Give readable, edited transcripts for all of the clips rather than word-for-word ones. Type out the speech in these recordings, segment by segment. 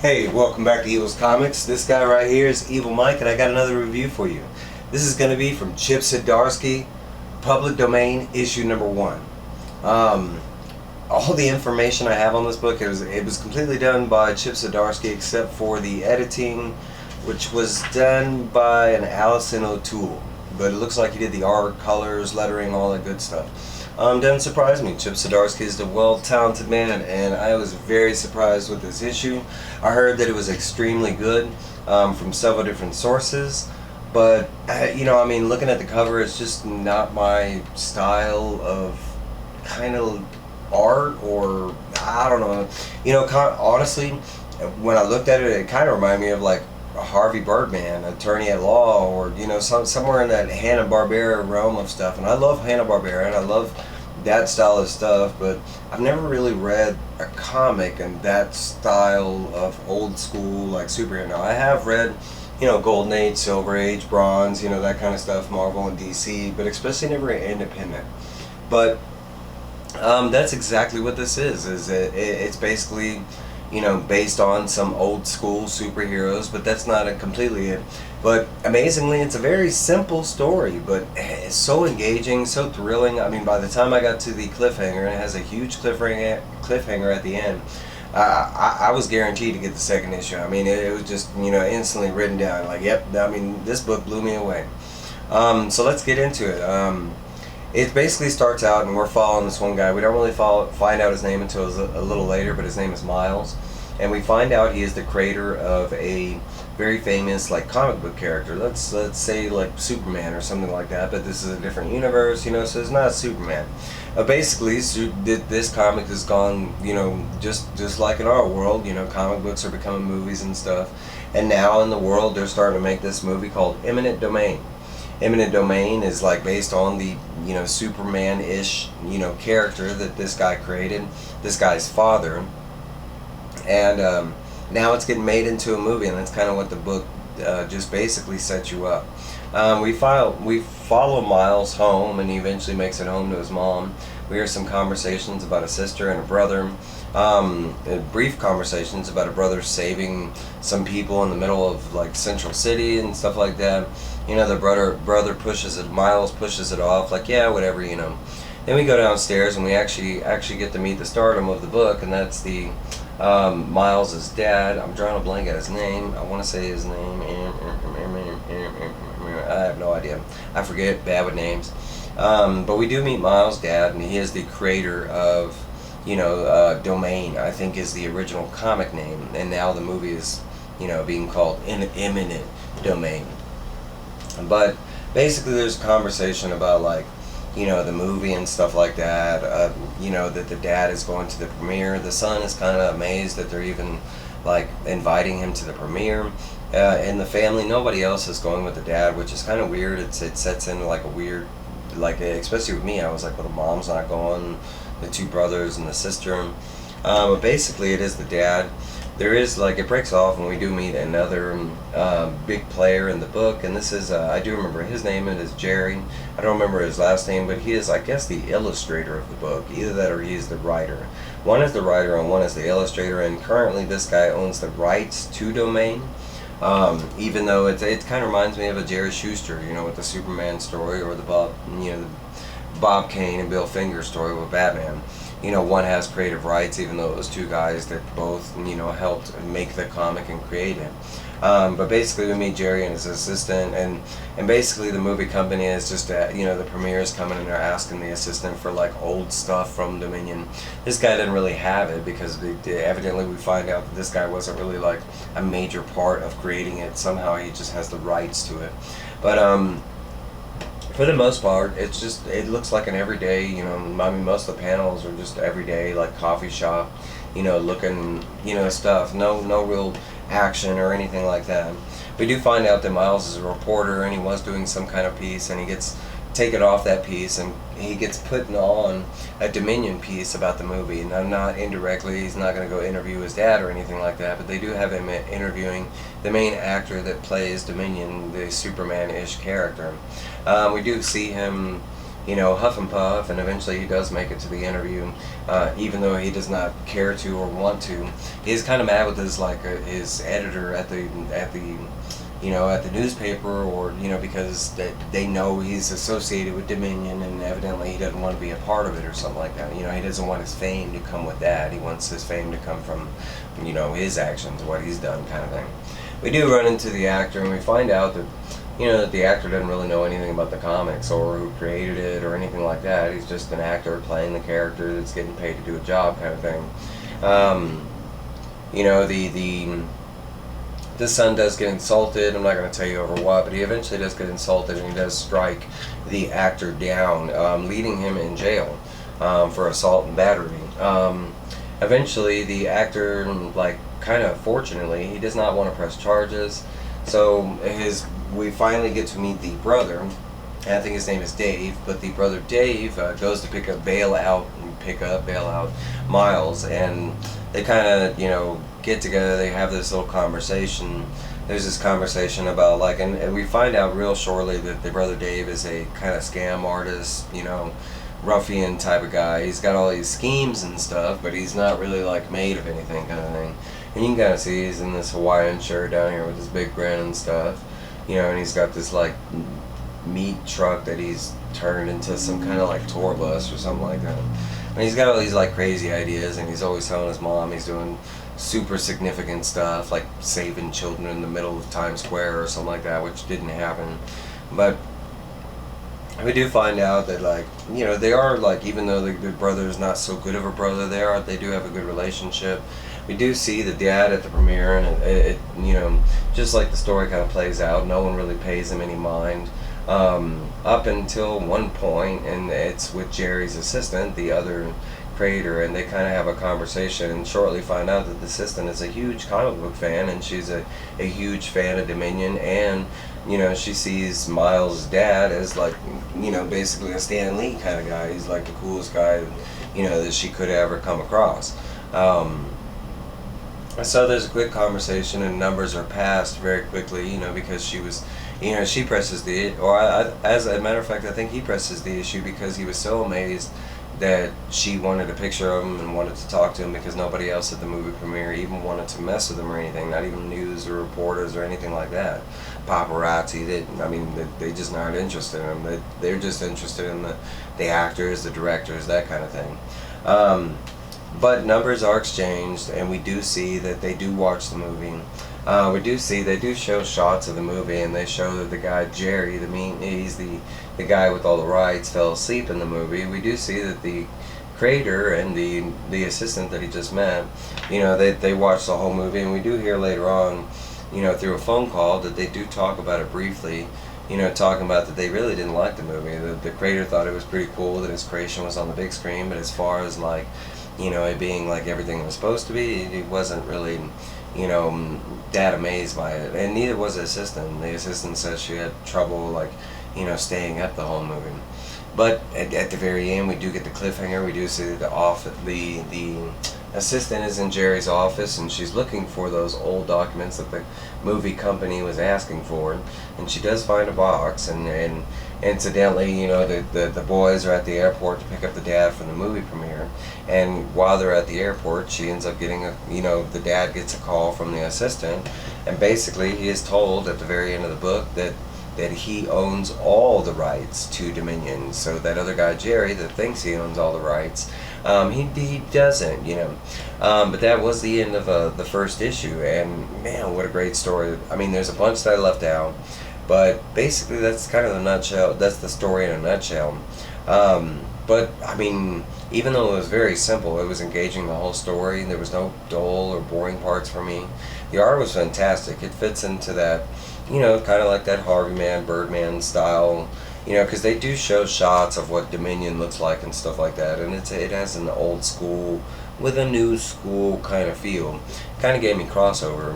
Hey, welcome back to Evil's Comics. This guy right here is Evil Mike, and I got another review for you. This is going to be from Chip Zdarsky, Public Domain, issue number 1. All the information I have on this book, it was completely done by Chip Zdarsky, except for the editing, which was done by an Allison O'Toole. But it looks like he did the art, colors, lettering, all that good stuff. Doesn't surprise me. Chip Zdarsky is a well-talented man, and I was very surprised with this issue. I heard that it was extremely good from several different sources, but looking at the cover, it's just not my style of kind of art, or I don't know. Honestly, when I looked at it, it kind of reminded me of like Harvey Birdman, attorney at law, or somewhere in that Hanna-Barbera realm of stuff. And I love Hanna-Barbera, and I love that style of stuff, but I've never really read a comic in that style of old school like superhero. Now I have read, Golden Age, Silver Age, Bronze, that kind of stuff, Marvel and DC, but especially never independent. But that's exactly what this is. It's basically based on some old school superheroes, but that's not completely it. But amazingly, it's a very simple story, but it's so engaging, so thrilling. I mean, by the time I got to the cliffhanger, and it has a huge cliffhanger at the end, I was guaranteed to get the second issue. I mean, it was just, instantly written down. Like, yep, I mean, this book blew me away. So let's get into it. It basically starts out, and we're following this one guy. We don't really find out his name until a little later, but his name is Miles. And we find out he is the creator of a very famous comic book character. Let's say like Superman or something like that, but this is a different universe, so it's not Superman. Basically, this comic has gone, just like in our world, comic books are becoming movies and stuff. And now in the world, they're starting to make this movie called Imminent Domain. Imminent Domain is based on the Superman-ish character that this guy created, this guy's father, and now it's getting made into a movie, and that's kind of what the book just basically sets you up. We follow Miles home, and he eventually makes it home to his mom. We hear some conversations about a sister and a brother. Brief conversations about a brother saving some people in the middle of Central City and stuff like that. The brother pushes it. Miles pushes it off, yeah, whatever. Then we go downstairs, and we actually get to meet the stardom of the book, and that's the Miles's dad. I'm drawing a blank at his name. I want to say his name. I have no idea. I forget. Bad with names. But we do meet Miles' dad, and he is the creator of Domain, I think, is the original comic name, and now the movie is being called Imminent Domain. But basically, there's a conversation about the movie and stuff like that. That the dad is going to the premiere. The son is kind of amazed that they're even inviting him to the premiere. In the family, nobody else is going with the dad, which is kind of weird. It sets in a weird, especially with me. I was well, the mom's not going, the two brothers and the sister. But basically, it is the dad. There is it breaks off, and we do meet another big player in the book, and this is I do remember his name. It is Jerry. I don't remember his last name, but he is, I guess, the illustrator of the book. Either that or he is the writer. One is the writer and one is the illustrator, and currently this guy owns the rights to Domain. Even though it kind of reminds me of a Jerry Schuster, with the Superman story, or the Bob Kane and Bill Finger story with Batman. One has creative rights, even though it was two guys that both, helped make the comic and create it. But basically, we meet Jerry and his assistant, and basically the movie company is just, the premiere is coming, and they're asking the assistant for old stuff from Dominion. This guy didn't really have it, because evidently we find out that this guy wasn't really a major part of creating it. Somehow he just has the rights to it. But for the most part, it looks like an everyday, most of the panels are just everyday, coffee shop, looking, stuff. No real action or anything like that. We do find out that Miles is a reporter, and he was doing some kind of piece, and he gets taken off that piece, and he gets put on a Dominion piece about the movie. And not indirectly, he's not going to go interview his dad or anything like that, but they do have him interviewing the main actor that plays Dominion, the Superman-ish character. We do see him, huff and puff, and eventually he does make it to the interview, even though he does not care to or want to. He's kind of mad with his editor at the newspaper, or because they know he's associated with Dominion, and evidently he doesn't want to be a part of it or something like that. He doesn't want his fame to come with that. He wants his fame to come from his actions, what he's done, kind of thing. We do run into the actor, and we find out that that the actor doesn't really know anything about the comics or who created it or anything like that. He's just an actor playing the character that's getting paid to do a job, kind of thing. The son does get insulted. I'm not going to tell you over what, but he eventually does get insulted, and he does strike the actor down, leaving him in jail for assault and battery. Eventually, the actor, kind of fortunately, he does not want to press charges. So we finally get to meet the brother. And I think his name is Dave, but the brother Dave goes to bail out Miles, and they kind of get together. They have this little conversation. There's this conversation about and we find out real shortly that the brother Dave is a kind of scam artist, ruffian type of guy. He's got all these schemes and stuff, but he's not really made of anything, kind of thing. And you can kind of see he's in this Hawaiian shirt down here with this big grin and stuff, and he's got this meat truck that he's turned into some kind of tour bus or something like that. And he's got all these crazy ideas, and he's always telling his mom he's doing super significant stuff, like saving children in the middle of Times Square or something like that, which didn't happen. But we do find out that they are even though the brother is not so good of a brother, they do have a good relationship. We do see the dad at the premiere, and it just like the story kind of plays out, no one really pays him any mind up until one point, and it's with Jerry's assistant, the other creator, and they kind of have a conversation, and shortly find out that the assistant is a huge comic book fan, and she's a huge fan of Dominion, and she sees Miles' dad as basically a Stan Lee kind of guy. He's the coolest guy that she could ever come across. So there's a quick conversation, and numbers are passed very quickly, because she was, she presses as a matter of fact, I think he presses the issue because he was so amazed that she wanted a picture of him and wanted to talk to him, because nobody else at the movie premiere even wanted to mess with him or anything, not even news or reporters or anything like that. Paparazzi, they just aren't interested in him. They're just interested in the actors, the directors, that kind of thing. But numbers are exchanged, and we do see that they do watch the movie. We do see they do show shots of the movie, and they show that the guy Jerry, he's the guy with all the rights, fell asleep in the movie. We do see that the creator and the assistant that he just met, they watched the whole movie, and we do hear later on, through a phone call, that they do talk about it briefly. Talking about that they really didn't like the movie. The creator thought it was pretty cool that his creation was on the big screen, but as far as it being everything it was supposed to be, he wasn't really, that amazed by it. And neither was the assistant. The assistant says she had trouble, staying up the whole movie. But at the very end, we do get the cliffhanger. We do see that the assistant is in Jerry's office, and she's looking for those old documents that the movie company was asking for. And she does find a box, and incidentally, the boys are at the airport to pick up the dad from the movie premiere, and while they're at the airport, she ends up getting the dad gets a call from the assistant, and basically he is told at the very end of the book that he owns all the rights to Dominion. So that other guy Jerry that thinks he owns all the rights, he doesn't, but that was the end of the first issue, and man, what a great story. There's a bunch that I left out, but basically that's kind of the nutshell. That's the story in a nutshell. But even though it was very simple, it was engaging the whole story. There was no dull or boring parts for me. The art was fantastic. It fits into that, kind of like that Harvey Man, Birdman style, because they do show shots of what Dominion looks like and stuff like that, and it has an old school with a new school kind of feel. Kind of gave me crossover,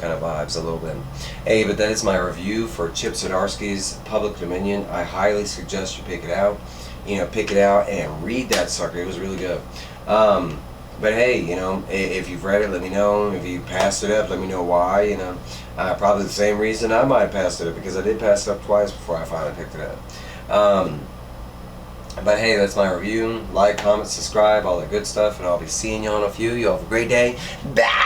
kind of vibes a little bit. Hey, but that is my review for Chip Zdarsky's Public Dominion. I highly suggest you pick it out. Pick it out and read that sucker. It was really good. But hey, if you've read it, let me know. If you passed it up, let me know why. Probably the same reason I might have passed it up, because I did pass it up twice before I finally picked it up. But hey, that's my review. Like, comment, subscribe, all that good stuff, and I'll be seeing you on a few. You have a great day. Bye!